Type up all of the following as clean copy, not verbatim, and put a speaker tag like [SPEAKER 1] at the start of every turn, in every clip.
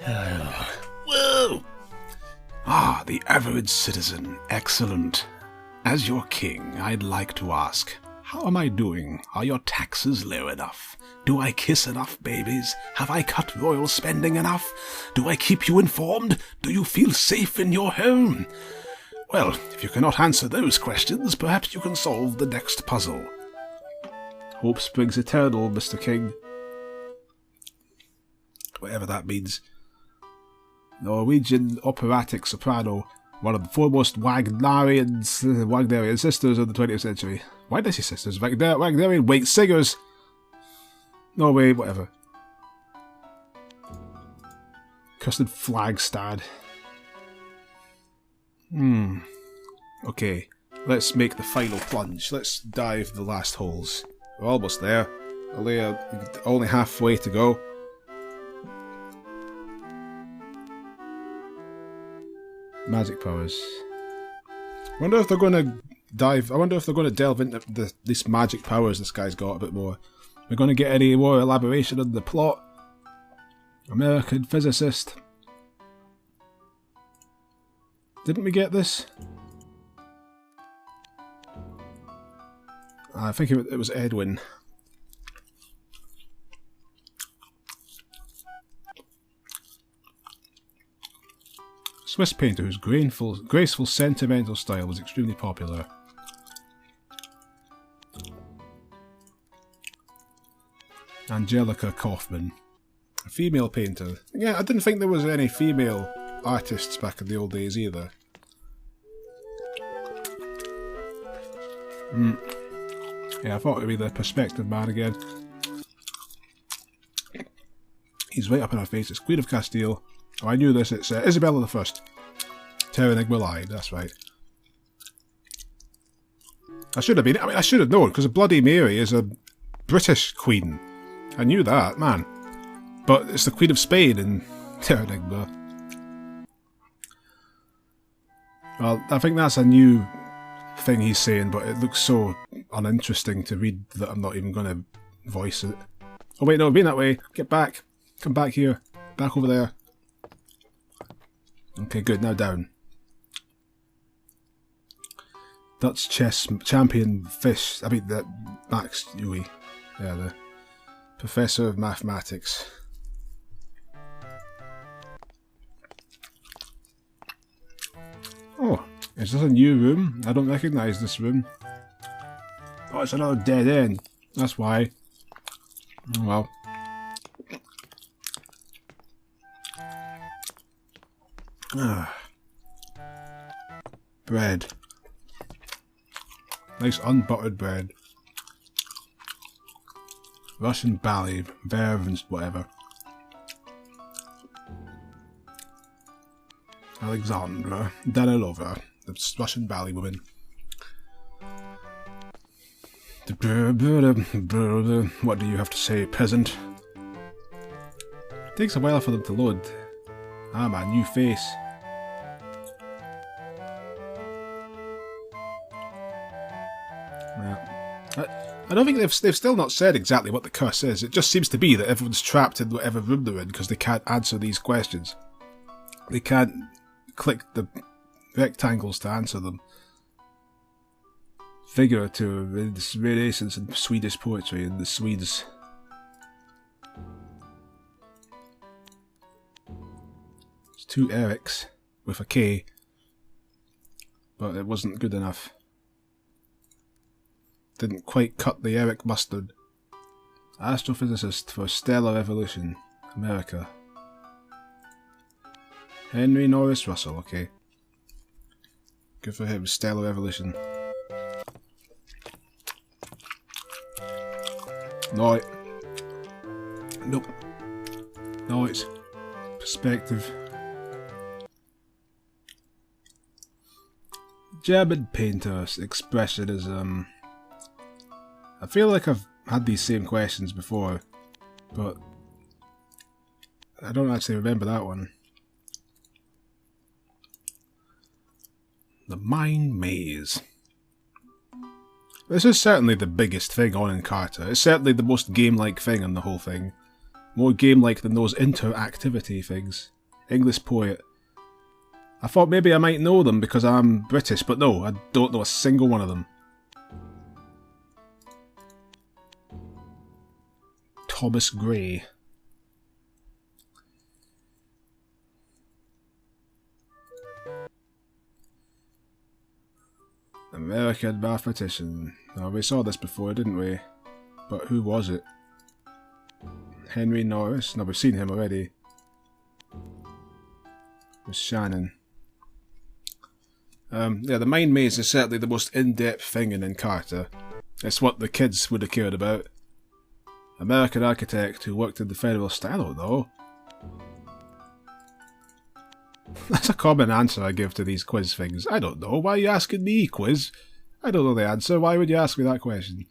[SPEAKER 1] Whoa! Ah, the average citizen. Excellent. As your king, I'd like to ask, how am I doing? Are your taxes low enough? Do I kiss enough babies? Have I cut royal spending enough? Do I keep you informed? Do you feel safe in your home? Well, if you cannot answer those questions, perhaps you can solve the next puzzle. Hope springs eternal, Mr. King. Whatever that means. Norwegian operatic soprano, one of the foremost Wagnerian sisters of the 20th century. Why did I say sisters? Wagnerian wait singers. Norway, whatever. Custard Flagstad. Okay, let's make the final plunge. Let's dive the last holes. We're almost there. Only halfway to go. Magic powers. I wonder if they're going to delve into these magic powers this guy's got a bit more. We're going to get any more elaboration on the plot. American physicist. Didn't we get this? I think it was Edwin. Swiss painter whose graceful, sentimental style was extremely popular. Angelica Kaufman. A female painter. Yeah, I didn't think there was any female artists back in the old days either. Yeah, I thought it would be the perspective man again. He's right up in our faces. Queen of Castile. Oh, I knew this. It's Isabella I. Terra Enigma Lied, that's right. I should have known, because Bloody Mary is a British queen. I knew that, man. But it's the Queen of Spain in Terra Enigma. Well, I think that's a new thing he's saying, but it looks so uninteresting to read that I'm not even going to voice it. Oh wait, no, being that way. Get back. Come back here. Back over there. Okay, good. Now down. Dutch chess champion Fish. I mean, Max Huey. Yeah, the professor of mathematics. Oh, is this a new room? I don't recognise this room. Oh, it's another dead end. That's why. Oh, well. Bread. Nice unbuttered bread. Russian ballet, verve and whatever. Alexandra Danilova, the Russian ballet woman. What do you have to say, peasant? It takes a while for them to load. Ah, my new face. I don't think they've still not said exactly what the curse is. It just seems to be that everyone's trapped in whatever room they're in because they can't answer these questions. They can't click the rectangles to answer them. Figure to Renaissance and Swedish poetry and the Swedes. It's two Erics with a K, but it wasn't good enough. Didn't quite cut the Eric mustard. Astrophysicist for stellar evolution, America. Henry Norris Russell, okay. Good for him, stellar evolution. No, nope. No, it's perspective. German painters, expressionism. I feel like I've had these same questions before, but I don't actually remember that one. The Mind Maze. This is certainly the biggest thing on Encarta. It's certainly the most game-like thing on the whole thing. More game-like than those interactivity things. English poet. I thought maybe I might know them because I'm British, but no, I don't know a single one of them. Thomas Gray. American mathematician. Oh, we saw this before, didn't we? But who was it? Henry Norris? No, we've seen him already. It was Shannon. Yeah, the mind maze is certainly the most in-depth thing in Encarta. It's what the kids would have cared about. American architect who worked in the federal style. I don't know. That's a common answer I give to these quiz things. I don't know. Why are you asking me, quiz? I don't know the answer. Why would you ask me that question?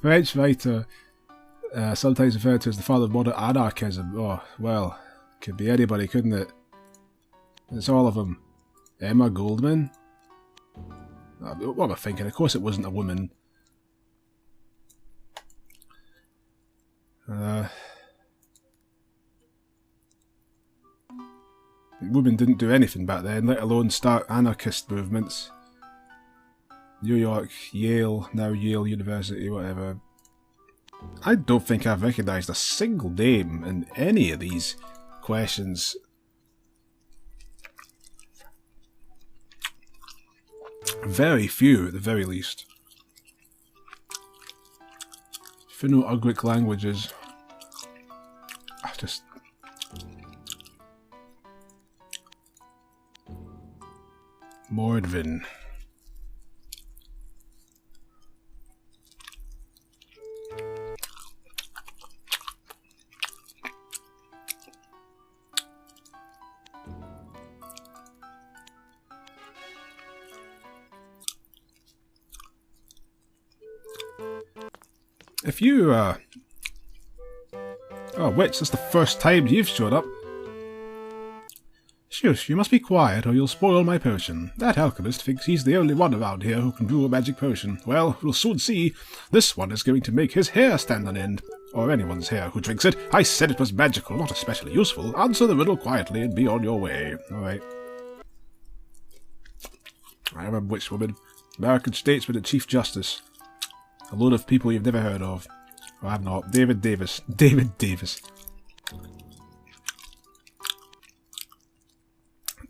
[SPEAKER 1] French writer, sometimes referred to as the father of modern anarchism. Oh, well, could be anybody, couldn't it? It's all of them. Emma Goldman? What am I thinking? Of course it wasn't a woman. Women didn't do anything back then, let alone start anarchist movements. New York, Yale, now Yale University, whatever. I don't think I've recognised a single name in any of these questions. Very few, at the very least. Finno-Ugric languages. Just... Mordvin. If you, Oh, Witch, that's the first time you've showed up. Shush, you must be quiet or you'll spoil my potion. That alchemist thinks he's the only one around here who can brew a magic potion. Well, we'll soon see. This one is going to make his hair stand on end. Or anyone's hair who drinks it. I said it was magical, not especially useful. Answer the riddle quietly and be on your way. Alright. I am a witch woman. American statesman and Chief Justice. A load of people you've never heard of. Well, I've not. David Davis. David Davis.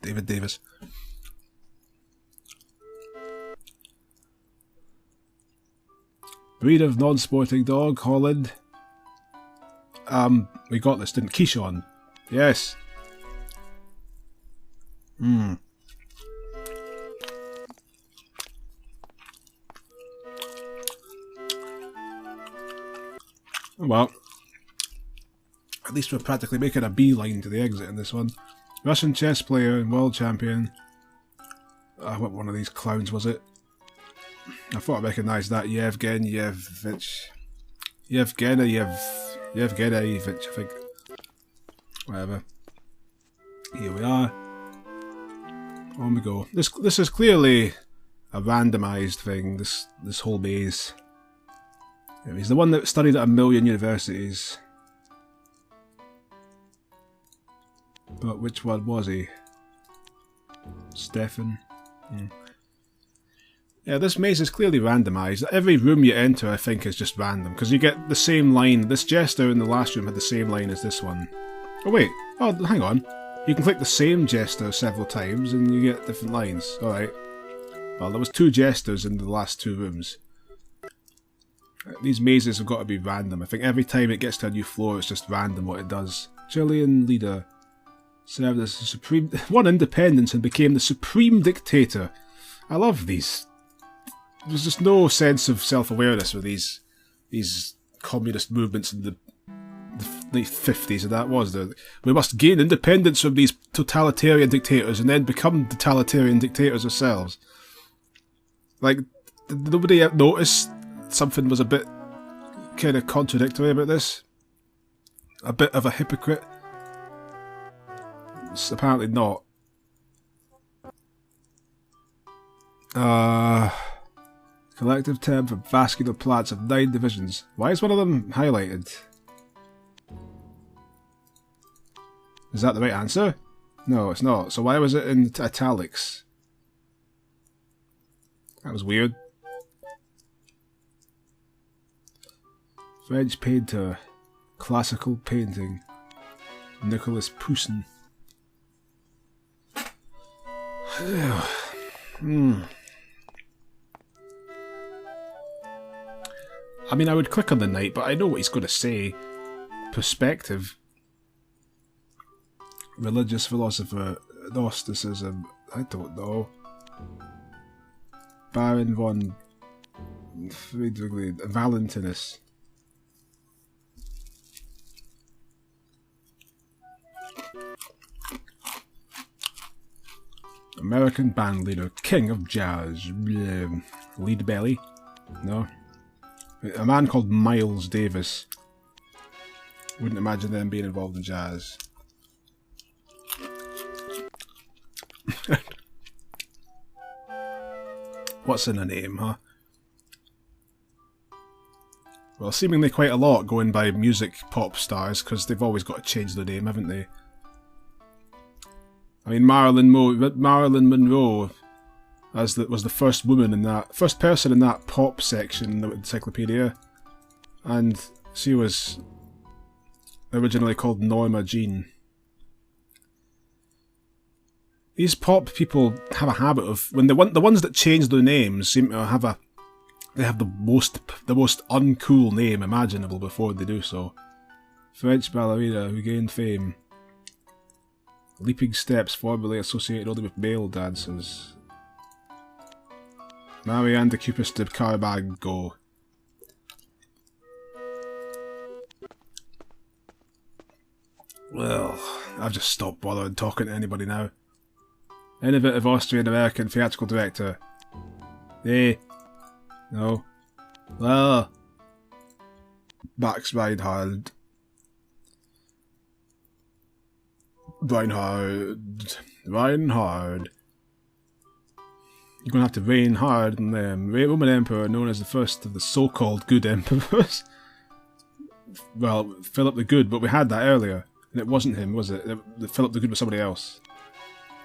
[SPEAKER 1] David Davis. Breed of non-sporting dog, Holland. We got this, didn't we? Keyshawn. Yes. Well, at least we're practically making a beeline to the exit in this one. Russian chess player and world champion. What one of these clowns was it? I thought I recognised that. Yevgenyevich, I think. Whatever. Here we are. On we go. This is clearly a randomised thing, this whole maze. He's the one that studied at 1,000,000 universities. But which one was he? Stefan? Yeah, this maze is clearly randomised. Every room you enter, I think, is just random, because you get the same line. This jester in the last room had the same line as this one. Oh wait, oh hang on. You can click the same jester several times and you get different lines. Alright. Well, there was 2 jesters in the last 2 rooms. These mazes have got to be random. I think every time it gets to a new floor, it's just random what it does. Chilean leader served as the supreme... won independence and became the supreme dictator. I love these. There's just no sense of self-awareness with these communist movements in the late 50s, and that was the... We must gain independence from these totalitarian dictators and then become totalitarian dictators ourselves. Like, did nobody notice something was a bit kind of contradictory about this? A bit of a hypocrite? It's apparently not. Collective term for vascular plants of 9 divisions. Why is one of them highlighted? Is that the right answer? No, it's not. So why was it in italics? That was weird. French painter. Classical painting. Nicolas Poussin. I mean, I would click on the knight, but I know what he's going to say. Perspective. Religious philosopher. Gnosticism. I don't know. Baron von Valentinus. American band leader, king of jazz. Lead belly? No. A man called Miles Davis. Wouldn't imagine them being involved in jazz. What's in a name, huh? Well, seemingly quite a lot going by music pop stars, because they've always got to change their name, haven't they? I mean, Marilyn Monroe was the first woman in that, first person in that pop section in the encyclopedia, and she was originally called Norma Jean. These pop people have a habit of, when the ones that change their names seem to have the most uncool name imaginable before they do so. French ballerina who gained fame. Leaping steps formerly associated only with male dancers. Marianne de Cupis de Carbago. Well, I've just stopped bothering talking to anybody now. Innovative Austrian-American theatrical director. No. Well. Max Reinhardt. Reinhard. You're gonna have to reign hard on them. Roman Emperor, known as the first of the so-called good emperors. Well, Philip the Good, but we had that earlier. And it wasn't him, was it? Philip the Good was somebody else.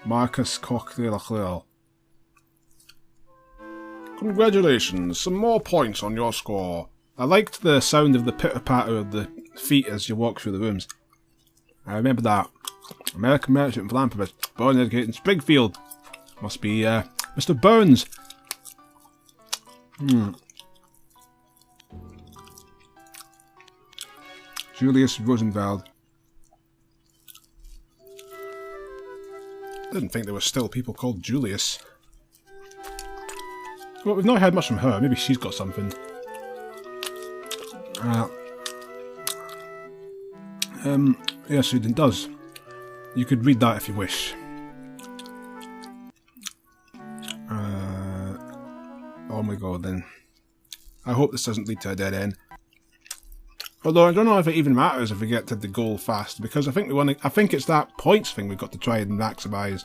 [SPEAKER 1] Marcus Coquelin. Congratulations, some more points on your score. I liked the sound of the pitter-patter of the feet as you walk through the rooms. I remember that. American merchant and philanthropist, born and educated in Springfield. Must be Mr. Burns. Julius Rosenfeld. Didn't think there were still people called Julius. Well, we've not heard much from her. Maybe she's got something. Yes, it does. You could read that if you wish. Oh my god, then. I hope this doesn't lead to a dead end. Although I don't know if it even matters if we get to the goal fast, because I think I think it's that points thing we've got to try and maximise.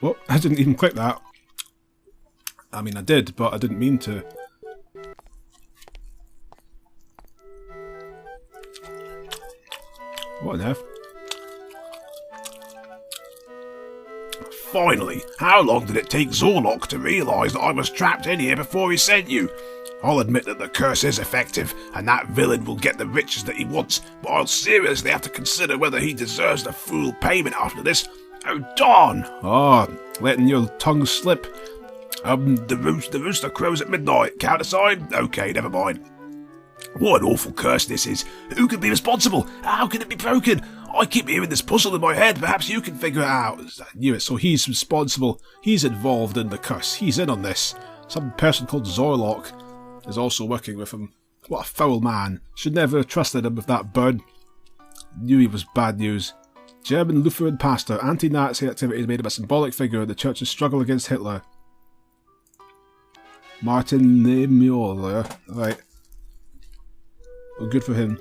[SPEAKER 1] Well, I didn't even click that. I mean, I did, but I didn't mean to. What on earth? Finally, how long did it take Zorlok to realise that I was trapped in here before he sent you? I'll admit that the curse is effective, and that villain will get the riches that he wants, but I'll seriously have to consider whether he deserves the full payment after this. Oh, darn! Letting your tongue slip. The rooster crows at midnight. Countersign? Okay, never mind. What an awful curse this is. Who could be responsible? How can it be broken? I keep hearing this puzzle in my head. Perhaps you can figure it out. I knew it. So he's responsible. He's involved in the curse. He's in on this. Some person called Zorlok is also working with him. What a foul man. Should never have trusted him with that bird. Knew he was bad news. German Lutheran pastor. Anti-Nazi activities made him a symbolic figure in the church's struggle against Hitler. Martin Niemöller. Right. Well, good for him.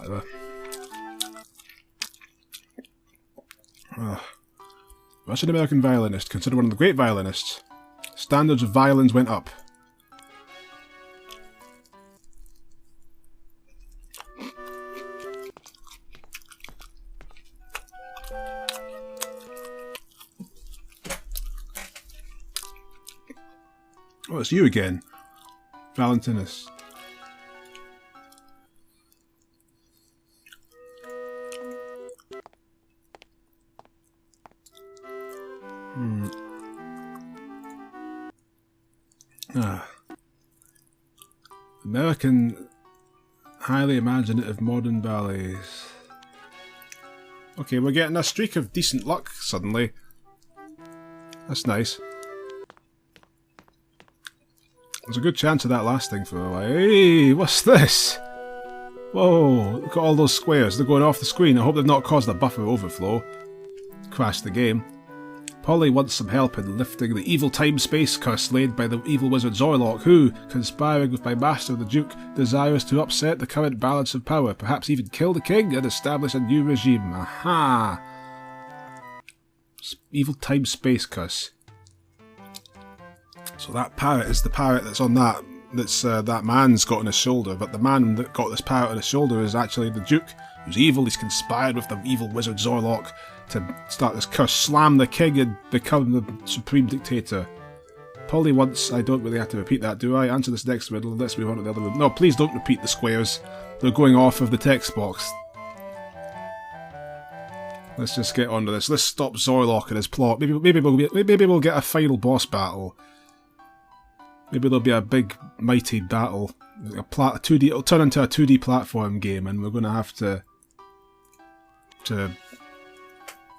[SPEAKER 1] Whatever. Russian-American violinist, considered one of the great violinists. Standards of violins went up. Oh, it's you again, Valentinus. American, highly imaginative modern ballets. Okay, we're getting a streak of decent luck suddenly. That's nice. There's a good chance of that lasting for a while. Hey, what's this? Whoa, look at all those squares. They're going off the screen. I hope they've not caused a buffer overflow. Crashed the game. Polly wants some help in lifting the evil time-space curse laid by the evil wizard Zorlok, who, conspiring with my master the Duke, desires to upset the current balance of power, perhaps even kill the king and establish a new regime. Aha! Evil time-space curse. So that parrot is the parrot that's on that that man's got on his shoulder, but the man that got this parrot on his shoulder is actually the Duke, who's evil. He's conspired with the evil wizard Zorlok to start this curse, slam the king and become the supreme dictator. Polly wants... I don't really have to repeat that, do I? Answer this next riddle. Let's move on to the other one. No, please don't repeat the squares. They're going off of the text box. Let's just get on to this. Let's stop Zorlok and his plot. Maybe we'll get a final boss battle. Maybe there'll be a big, mighty battle. A 2D, it'll turn into a 2D platform game, and we're going to have to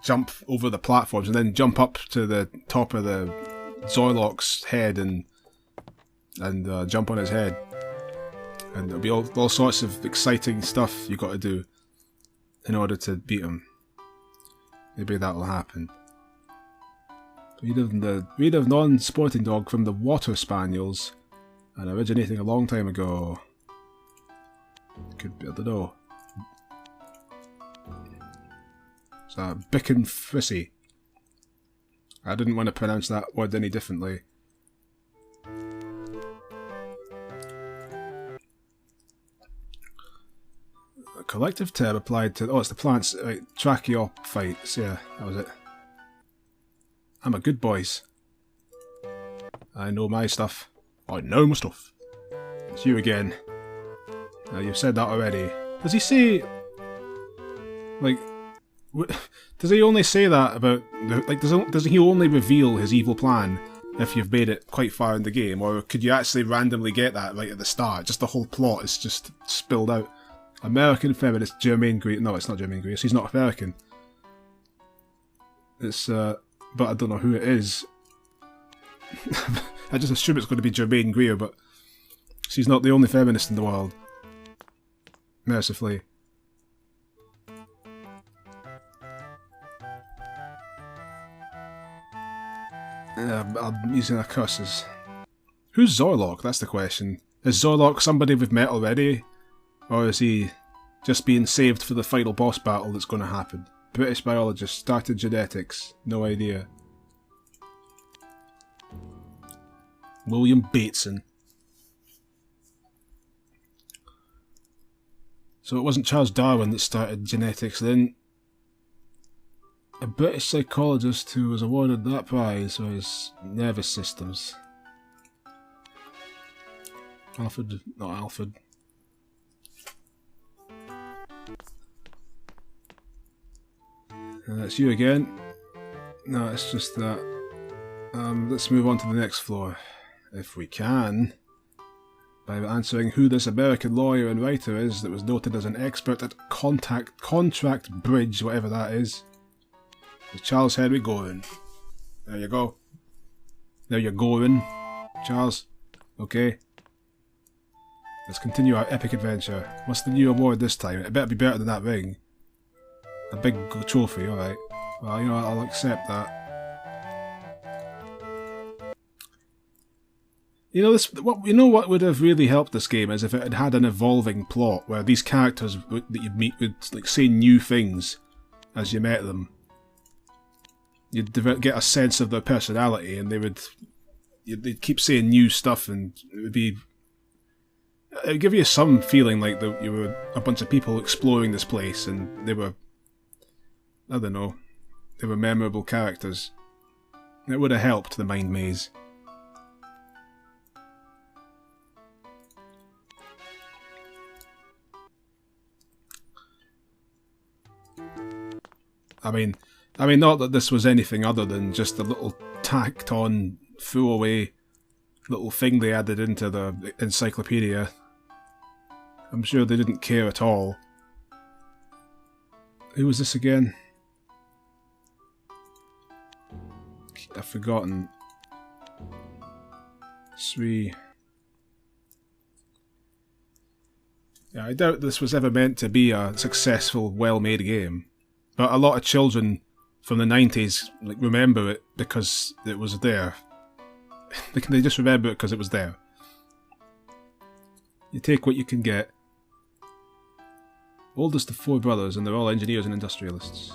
[SPEAKER 1] jump over the platforms and then jump up to the top of the Zorlok's head and jump on his head. And there'll be all sorts of exciting stuff you got to do in order to beat him. Maybe that'll happen. Breed of non-sporting dog from the Water Spaniels, and originating a long time ago. Could be, I don't know. It's a Bicken Frissy. I didn't want to pronounce that word any differently. A collective term applied to... Oh, it's the plants. Right, tracheophytes. Yeah, that was it. I'm a good boys. I know my stuff. I know my stuff. It's you again. You've said that already. Does he say... Like... Does he only say that about... Like, does he only reveal his evil plan if you've made it quite far in the game? Or could you actually randomly get that right at the start? Just the whole plot is just spilled out. American feminist Germaine Greer... No, it's not Germaine Greer. She's not American. It's, but I don't know who it is. I just assume it's going to be Germaine Greer, but she's not the only feminist in the world. Mercifully. I'm using our curses. Who's Zorlok? That's the question. Is Zorlok somebody we've met already? Or is he just being saved for the final boss battle that's going to happen? British biologist, started genetics. No idea. William Bateson. So it wasn't Charles Darwin that started genetics then. A British psychologist who was awarded that prize for his nervous systems. Alfred, not Alfred. That's you again. No, it's just that. Let's move on to the next floor, if we can, by answering who this American lawyer and writer is that was noted as an expert at contract bridge, whatever that is. It's Charles Henry Gorin. There you go. There you're going, Charles. Okay. Let's continue our epic adventure. What's the new award this time? It better be better than that ring. A big trophy, alright. Well, you know what, I'll accept that. You know this. What would have really helped this game is if it had had an evolving plot where these characters that you'd meet would like say new things as you met them. You'd get a sense of their personality, and they'd keep saying new stuff, and it'd give you some feeling like you were a bunch of people exploring this place, and they were, I don't know, they were memorable characters. It would have helped the mind maze. I mean, not that this was anything other than just a little tacked-on, throwaway little thing they added into the encyclopedia. I'm sure they didn't care at all. Who was this again? I've forgotten. Sri. Yeah, I doubt this was ever meant to be a successful, well-made game. But a lot of children from the 90s remember it because it was there. They just remember it because it was there. You take what you can get. Oldest of 4 brothers, and they're all engineers and industrialists.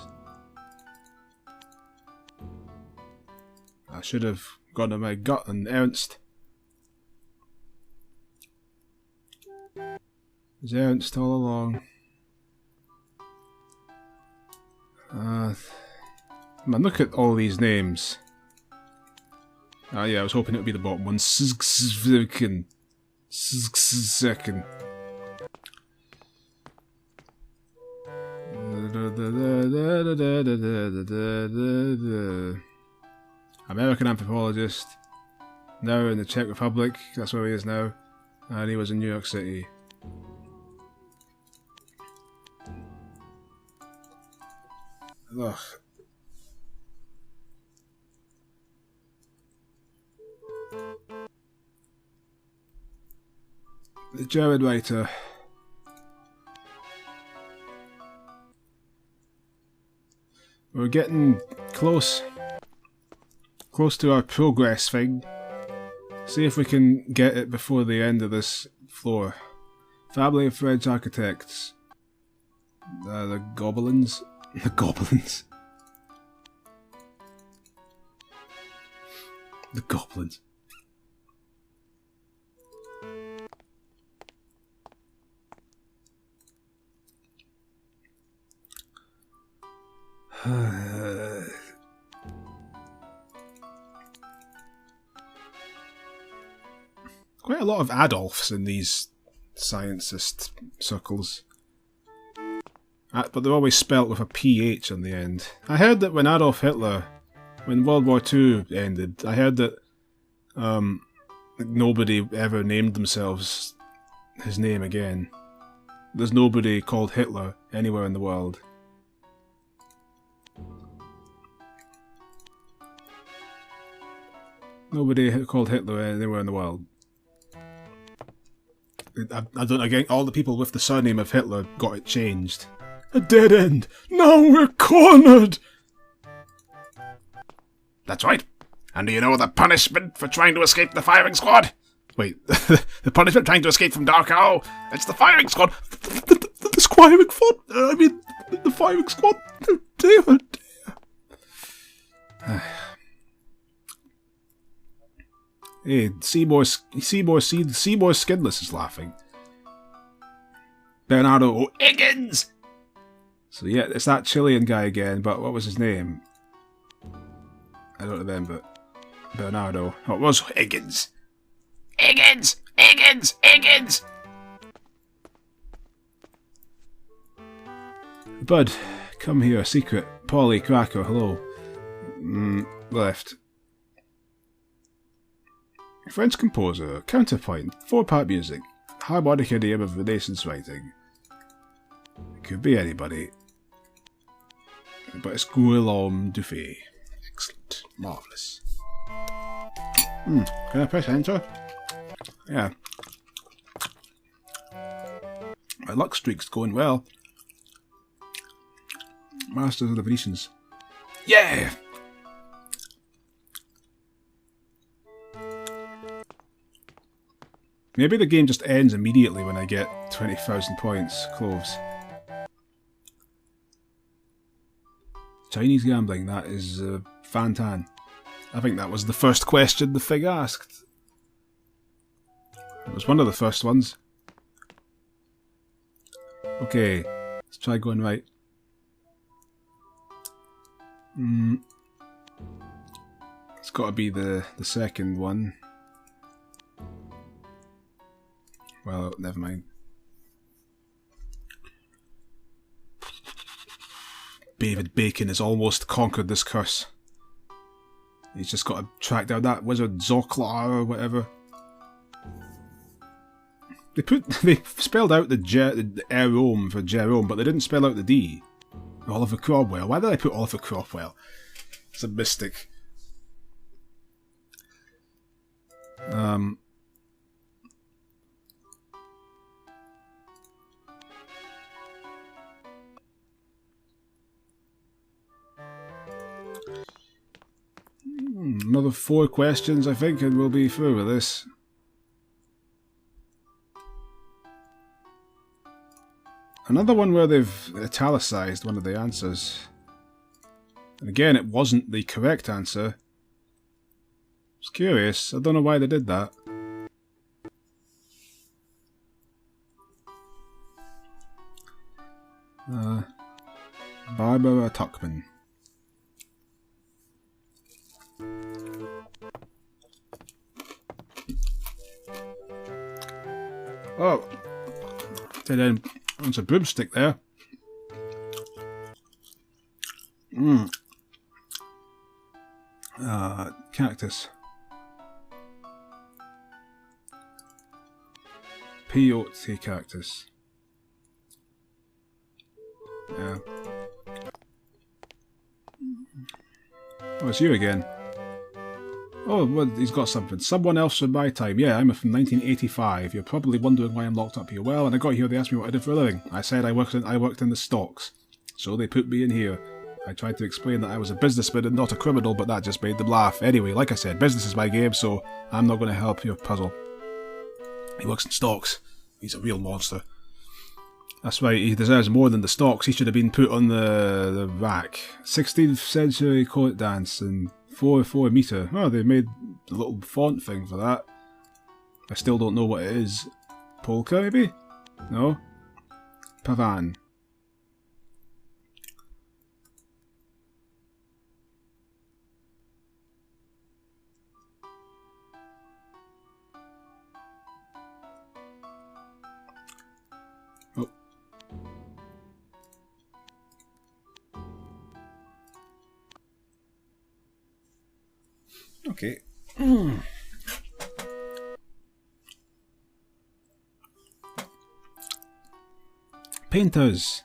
[SPEAKER 1] I should have gone to my gut and Ernst. It was Ernst all along. Man, look at all these names. Ah, yeah, I was hoping it would be the bottom one. Second. American anthropologist. Now in the Czech Republic. That's where he is now. And he was in New York City. Ugh. The German writer. We're getting close to our progress thing. See if we can get it before the end of this floor. Family of French architects. The Gobelins. The Goblins. The Goblins. Quite a lot of Adolfs in these scientist circles. But they're always spelt with a PH on the end. I heard that when Adolf Hitler, when World War II ended, I heard that nobody ever named themselves his name again. There's nobody called Hitler anywhere in the world. Nobody called Hitler anywhere in the world. I don't. Again, all the people with the surname of Hitler got it changed. A dead end! Now we're cornered! That's right. And do you know the punishment for trying to escape the firing squad? Wait, the punishment trying to escape from Dachau? It's the firing squad! The firing squad? I mean, the firing squad? Oh dear, oh dear. Hey, Seymour Skinless is laughing. Bernardo Higgins! So yeah, it's that Chilean guy again, but what was his name? I don't remember. Bernardo. Oh, it was Higgins. Higgins! Higgins! Higgins! Bud, come here, secret. Polly, Cracker, hello. Left. French composer, counterpoint, 4-part music, harmonic idiom of Renaissance writing. It could be anybody. But it's Guillaume Dufay. Excellent. Marvellous. Can I press enter? Yeah. My luck streak's going well. Masters of the Venetians. Yeah! Maybe the game just ends immediately when I get 20,000 points. Cloves. Chinese gambling, that is Fantan. I think that was the first question the thing asked. It was one of the first ones. Okay, let's try going right. It's got to be the second one. Well, never mind. David Bacon has almost conquered this curse. He's just got to track down that wizard Zoklar or whatever. They spelled out the Jerome for Jerome, but they didn't spell out the D. Oliver Cromwell. Why did I put Oliver Cromwell? It's a mystic. Another 4 questions, I think, and we'll be through with this. Another one where they've italicized one of the answers. And again, it wasn't the correct answer. It's curious. I don't know why they did that. Barbara Tuckman. Oh, there's a broomstick there. Cactus. Peyote cactus. Yeah. Oh, it's you again. Oh, well, he's got something. Someone else from my time. Yeah, I'm from 1985. You're probably wondering why I'm locked up here. Well, when I got here, they asked me what I did for a living. I said I worked in the stocks. So they put me in here. I tried to explain that I was a businessman and not a criminal, but that just made them laugh. Anyway, like I said, business is my game, so I'm not going to help your puzzle. He works in stocks. He's a real monster. That's right, he deserves more than the stocks. He should have been put on the rack. 16th century court dance and 4 meter. Oh, they made a little font thing for that. I still don't know what it is. Polka, maybe? No? Pavan. Oh. Okay. Painters.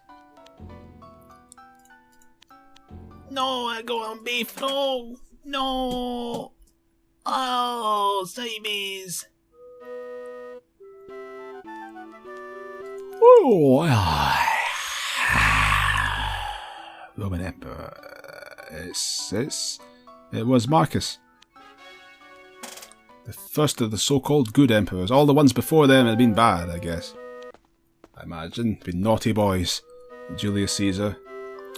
[SPEAKER 2] No, I go on beef. No, no. Oh, Siamese.
[SPEAKER 1] Oh, Roman Emperor. It was Marcus. The first of the so-called good emperors. All the ones before them had been bad, I guess. I imagine. Been naughty boys. Julius Caesar.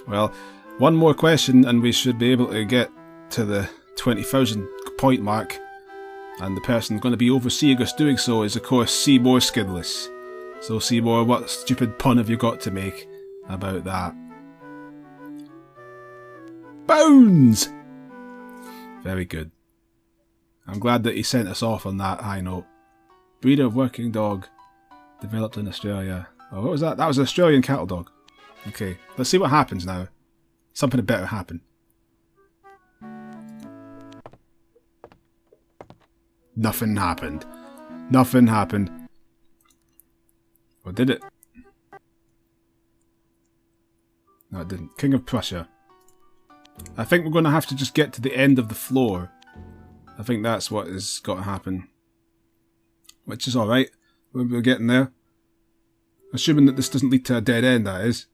[SPEAKER 1] Well, one more question and we should be able to get to the 20,000 point mark. And the person going to be overseeing us doing so is, of course, Seymour Skinless. So, Seymour, what stupid pun have you got to make about that? Bones! Very good. I'm glad that he sent us off on that high note. Breed of working dog. Developed in Australia. Oh, what was that? That was an Australian cattle dog. Okay, let's see what happens now. Something had better happen. Nothing happened. Nothing happened. Or did it? No, it didn't. King of Prussia. I think we're going to have to just get to the end of the floor. I think that's what has got to happen. Which is alright. We're getting there. Assuming that this doesn't lead to a dead end, that is.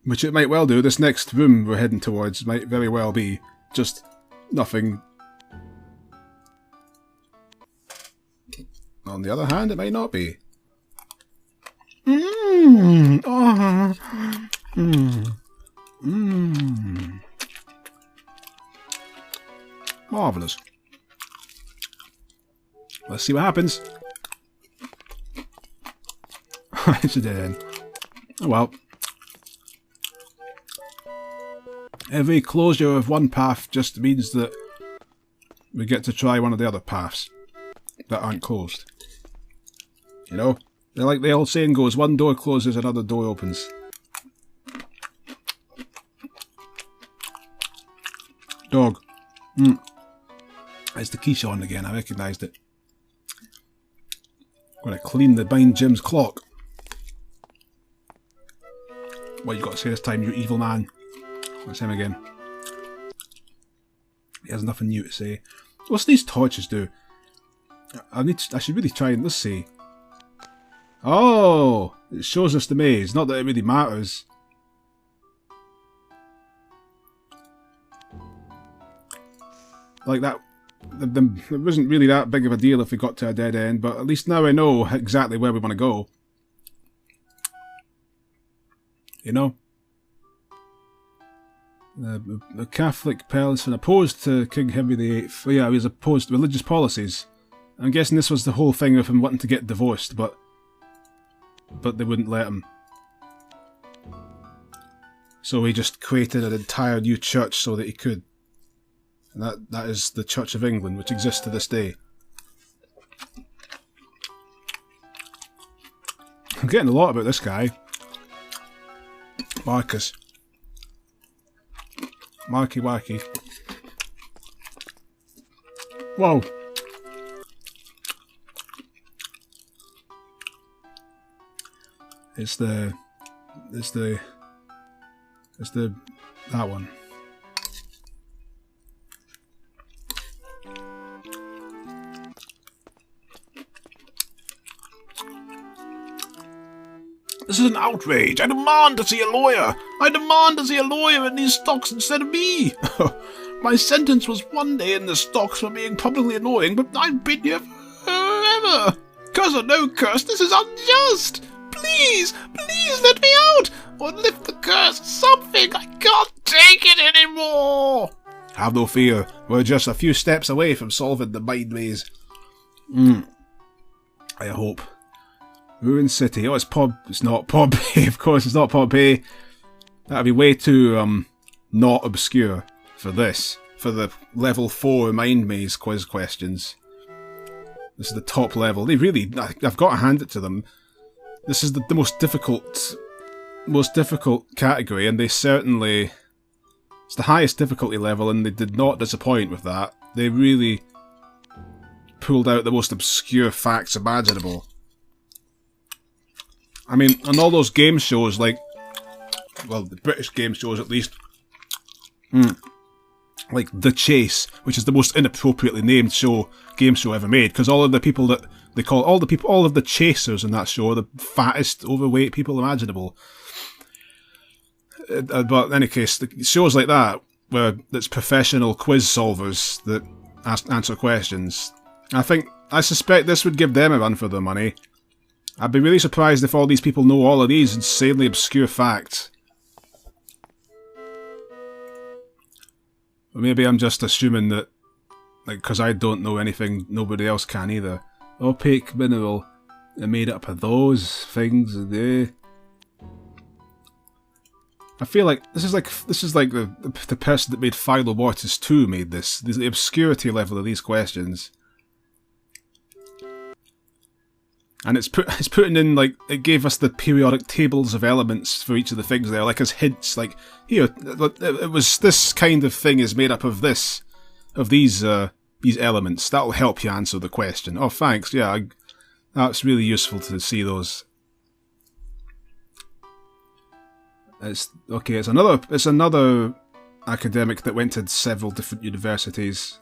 [SPEAKER 1] Which it might well do. This next room we're heading towards might very well be just nothing. On the other hand, it might not be. Mmm. Oh. Mmm. Mmm. Marvellous. Let's see what happens. It's a dead end. Oh well. Every closure of one path just means that we get to try one of the other paths that aren't closed. You know? They're like the old saying goes, one door closes, another door opens. Dog. It's the Keyshawn again, I recognised it. I'm going to clean the Bind Jim's clock. What you got to say this time, you evil man? That's him again. He has nothing new to say. What's these torches do? I should really try and let's see. Oh, it shows us the maze. Not that it really matters. Like that, it wasn't really that big of a deal if we got to a dead end, but at least now I know exactly where we want to go. You know? The Catholic person opposed to King Henry VIII. Well, yeah, he was opposed to religious policies. I'm guessing this was the whole thing of him wanting to get divorced, but they wouldn't let him. So he just created an entire new church so that he could. And that is the Church of England, which exists to this day. I'm getting a lot about this guy. Marcus. Marky Wacky. Whoa. It's the that one. This is an outrage. I demand to see a lawyer. I demand to see a lawyer in these stocks instead of me. My sentence was 1 day in the stocks for being publicly annoying, but I've been here forever. Curse or no curse, this is unjust. Please, please let me out, or lift the curse, something. I can't take it anymore. Have no fear. We're just a few steps away from solving the mind maze. I hope. Ruin City. Oh, it's not Pompeii. Of course, it's not Pompeii. That'd be way too, not obscure for this. For the level 4 mind maze quiz questions. This is the top level. They really, I've got to hand it to them. This is the most difficult category, and they certainly, it's the highest difficulty level, and they did not disappoint with that. They really pulled out the most obscure facts imaginable. I mean, on all those game shows, like, well, the British game shows at least, like The Chase, which is the most inappropriately named game show ever made, because all of the people that they call, all of the chasers in that show are the fattest, overweight people imaginable. But in any case, the shows like that, where it's professional quiz solvers that answer questions, I suspect this would give them a run for their money. I'd be really surprised if all these people know all of these insanely obscure facts. Or maybe I'm just assuming that, like, because I don't know anything, nobody else can either. Opaque mineral, they're made up of those things. I feel like this is like the person that made Philo Mortis 2 made this. The obscurity level of these questions. And it's putting in, like, it gave us the periodic tables of elements for each of the things there, like as hints, like, here, it was, this kind of thing is made up of this, of these elements. That'll help you answer the question. Oh, thanks, yeah, that's really useful to see those. It's another academic that went to several different universities.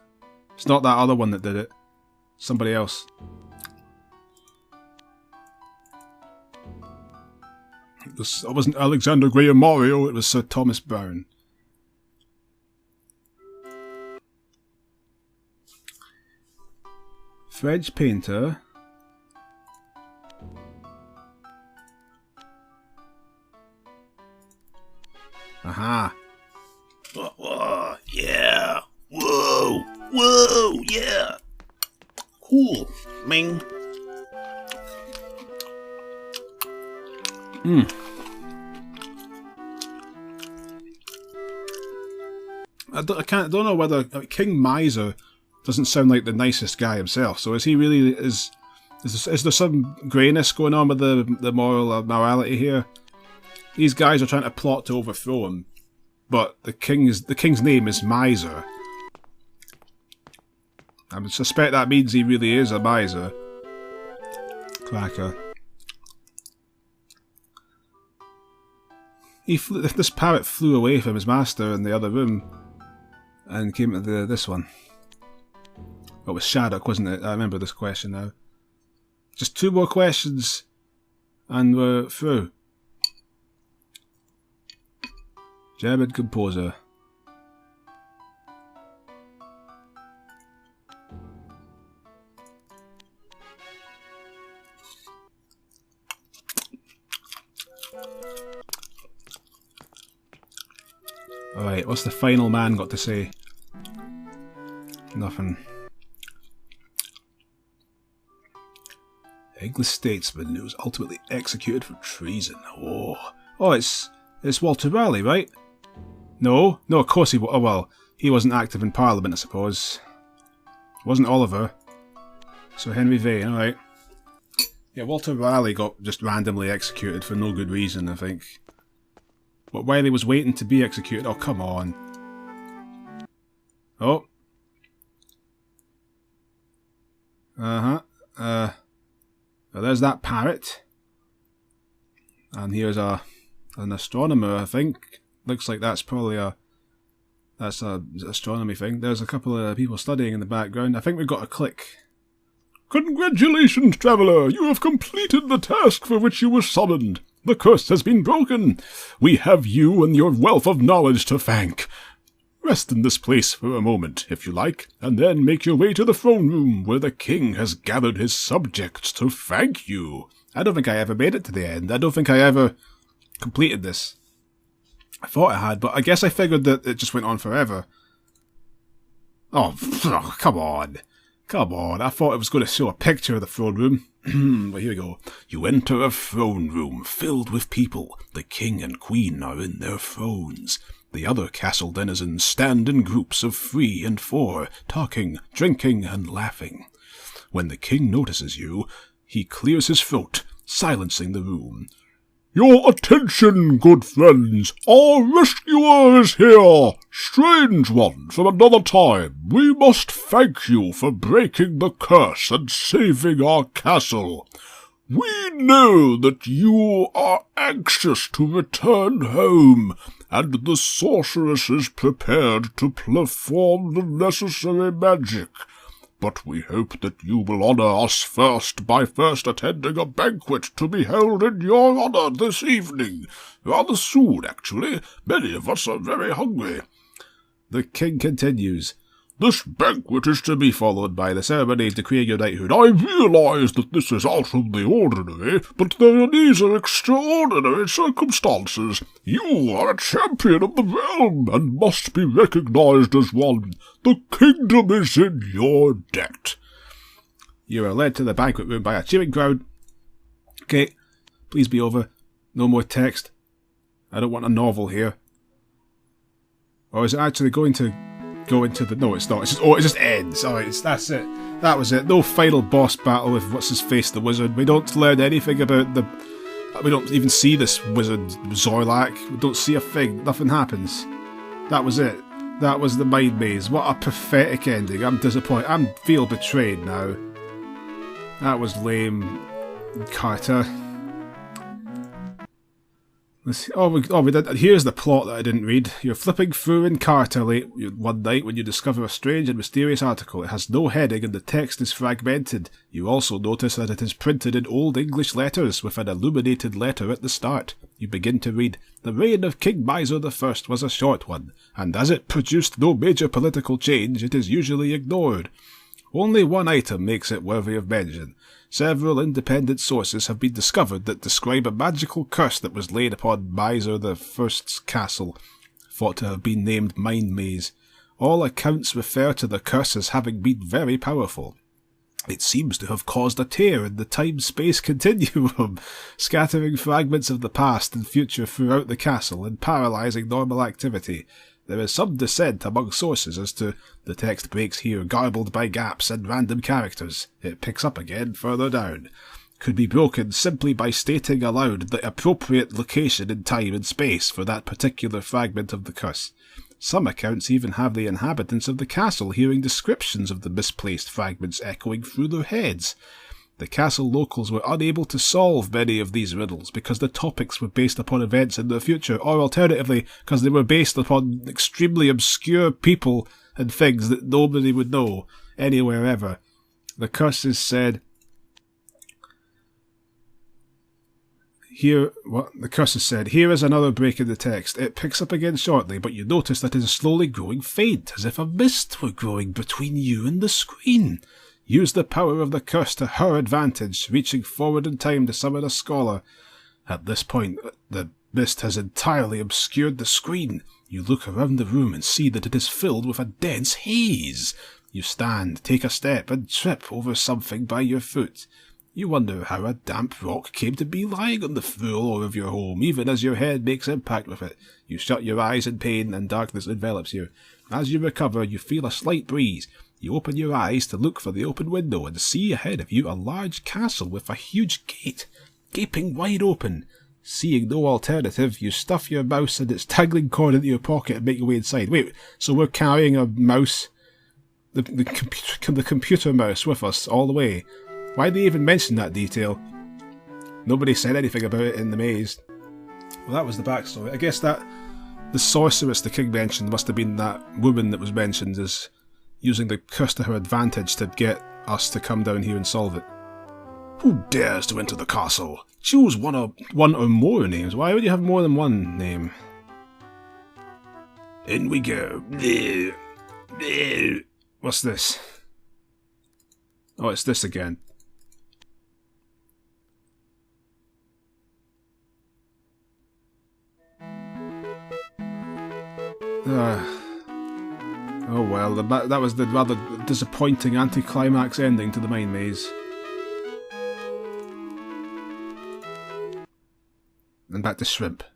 [SPEAKER 1] It's not that other one that did it. Somebody else. It wasn't Alexander Graham Mario, it was Sir Thomas Browne. French painter
[SPEAKER 2] Yeah. Cool. Ming.
[SPEAKER 1] I don't know whether King Miser doesn't sound like the nicest guy himself. So is he really is there some greyness going on with the morality here? These guys are trying to plot to overthrow him, but the king's name is Miser. I would suspect that means he really is a miser. Cracker. This parrot flew away from his master in the other room and came to this one. It was Shaddock, wasn't it? I remember this question now. Just 2 more questions and we're through. German composer. Alright, what's the final man got to say? Nothing. English statesman who was ultimately executed for treason. Oh, it's Walter Raleigh, right? No, of course he. Oh well, he wasn't active in Parliament, I suppose. It wasn't Oliver. So Henry Vane, alright. Yeah, Walter Raleigh got just randomly executed for no good reason, I think. But while he was waiting to be executed, oh come on. Oh. Well, there's that parrot. And here's an astronomer, I think. Looks like that's probably that's an astronomy thing. There's a couple of people studying in the background. I think we've got a click. Congratulations, traveller! You have completed the task for which you were summoned. The curse has been broken. We have you and your wealth of knowledge to thank. Rest in this place for a moment, if you like, and then make your way to the throne room, where the king has gathered his subjects to thank you. I don't think I ever made it to the end. I don't think I ever completed this. I thought I had, but I guess I figured that it just went on forever. Oh, come on. Come on, I thought it was going to show a picture of the throne room. Well, here we go. You enter a throne room filled with people. The king and queen are in their thrones. The other castle denizens stand in groups of 3 and 4, talking, drinking, and laughing. When the king notices you, he clears his throat, silencing the room. Your attention, good friends! Our rescuer is here! Strange one from another time, we must thank you for breaking the curse and saving our castle. We know that you are anxious to return home, and the sorceress is prepared to perform the necessary magic. But we hope that you will honour us first by first attending a banquet to be held in your honour this evening. Rather soon, actually. Many of us are very hungry. The king continues. This banquet is to be followed by the ceremony decreeing your knighthood. I realise that this is out of the ordinary, but these are extraordinary circumstances. You are a champion of the realm, and must be recognised as one. The kingdom is in your debt. You are led to the banquet room by a cheering crowd. Okay, please be over. No more text. I don't want a novel here. Or is it actually going to go into the... No, it's not. It just ends. Alright, that's it. That was it. No final boss battle with what's-his-face, the wizard. We don't learn anything about the... We don't even see this wizard, Zorlak. We don't see a thing. Nothing happens. That was it. That was the Mind Maze. What a pathetic ending. I'm disappointed. I feel betrayed now. That was lame. Encarta. We did. Here's the plot that I didn't read. You're flipping through Encarta late one night when you discover a strange and mysterious article. It has no heading and the text is fragmented. You also notice that it is printed in Old English letters with an illuminated letter at the start. You begin to read, The reign of King Miser I was a short one, and as it produced no major political change, it is usually ignored. Only one item makes it worthy of mention. Several independent sources have been discovered that describe a magical curse that was laid upon Miser I's castle, thought to have been named Mind Maze. All accounts refer to the curse as having been very powerful. It seems to have caused a tear in the time-space continuum, scattering fragments of the past and future throughout the castle and paralysing normal activity. There is some dissent among sources as to the text breaks here, garbled by gaps and random characters. It picks up again further down. Could be broken simply by stating aloud the appropriate location in time and space for that particular fragment of the curse. Some accounts even have the inhabitants of the castle hearing descriptions of the misplaced fragments echoing through their heads. The castle locals were unable to solve many of these riddles because the topics were based upon events in the future, or alternatively, because they were based upon extremely obscure people and things that nobody would know anywhere ever. The curse is said... Here is another break in the text. It picks up again shortly, but you notice that it is slowly growing faint, as if a mist were growing between you and the screen. Use the power of the curse to her advantage, reaching forward in time to summon a scholar. At this point, the mist has entirely obscured the screen. You look around the room and see that it is filled with a dense haze. You stand, take a step, and trip over something by your foot. You wonder how a damp rock came to be lying on the floor of your home, even as your head makes impact with it. You shut your eyes in pain, and darkness envelops you. As you recover, you feel a slight breeze. You open your eyes to look for the open window and see ahead of you a large castle with a huge gate, gaping wide open. Seeing no alternative, you stuff your mouse and its tangling cord into your pocket and make your way inside. Wait, so we're carrying a mouse, the computer mouse with us all the way? Why did they even mention that detail? Nobody said anything about it in the maze. Well, that was the backstory. I guess that the sorceress the king mentioned must have been that woman that was mentioned as using the curse to her advantage to get us to come down here and solve it.
[SPEAKER 2] Who dares to enter the castle?
[SPEAKER 1] Choose one or more names. Why would you have more than one name?
[SPEAKER 2] In we go.
[SPEAKER 1] What's this? Oh, it's this again. Oh well, that was the rather disappointing anticlimax ending to the Mind Maze. And back to Shrimp.